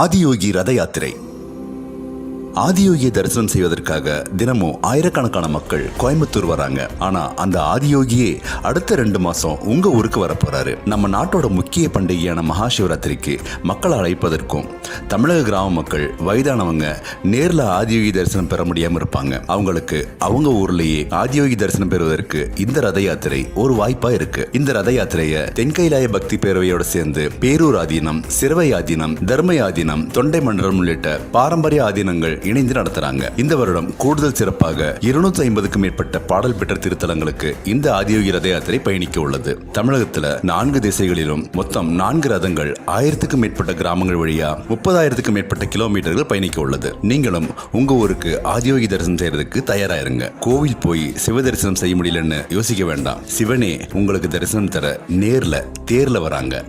ஆதியோகி ரத யாத்திரை. ஆதியோகியை தரிசனம் செய்வதற்காக தினமும் ஆயிரக்கணக்கான மக்கள் கோயம்புத்தூர் வராங்க. ஆனா அந்த ஆதியோகியே அடுத்த 2 மாசம் உங்க ஊருக்கு வரப்போறாரு. நம்ம நாட்டோட முக்கிய பண்டிகையான மகாசிவராத்திரிக்கு மக்களை அழைப்பதற்கும் தமிழக கிராம மக்கள் வயதானவங்க நேர்ல ஆதியோகி தரிசனம் பெற முடியாம இருப்பாங்க. அவங்களுக்கு அவங்க ஊர்லயே ஆதியோகி தரிசனம் பெறுவதற்கு இந்த ரத யாத்திரை ஒரு வாய்ப்பா இருக்கு. இந்த ரத யாத்திரையை தென்கைலாய பக்தி பேரவையோட சேர்ந்து பேரூர் ஆதீனம், சிறுவை ஆதீனம், தர்ம ஆதீனம், தொண்டை மண்டலம் உள்ளிட்ட பாரம்பரிய ஆதீனங்கள் இணைந்து நடத்துறாங்க. இந்த வருடம் கூடுதல் சிறப்பாக 250க்கும் மேற்பட்ட பாடல் பெற்ற திருத்தலங்களுக்கு இந்த ஆதியோகி ரத யாத்திரை பயணிக்க உள்ளது. தமிழகத்துல 4 திசைகளிலும் மொத்தம் 4 ரதங்கள் 1000க்கும் மேற்பட்ட கிராமங்கள் வழியா 30,000க்கும் மேற்பட்ட கிலோமீட்டர்கள் பயணிக்க உள்ளது. நீங்களும் உங்க ஊருக்கு ஆதியோகி தரிசனம் செய்யறதுக்கு தயாராயிருங்க. கோவில் போய் சிவ தரிசனம் செய்ய முடியலன்னு யோசிக்க வேண்டாம். சிவனே உங்களுக்கு தரிசனம் தர நேர்ல தேர்ல வராங்க.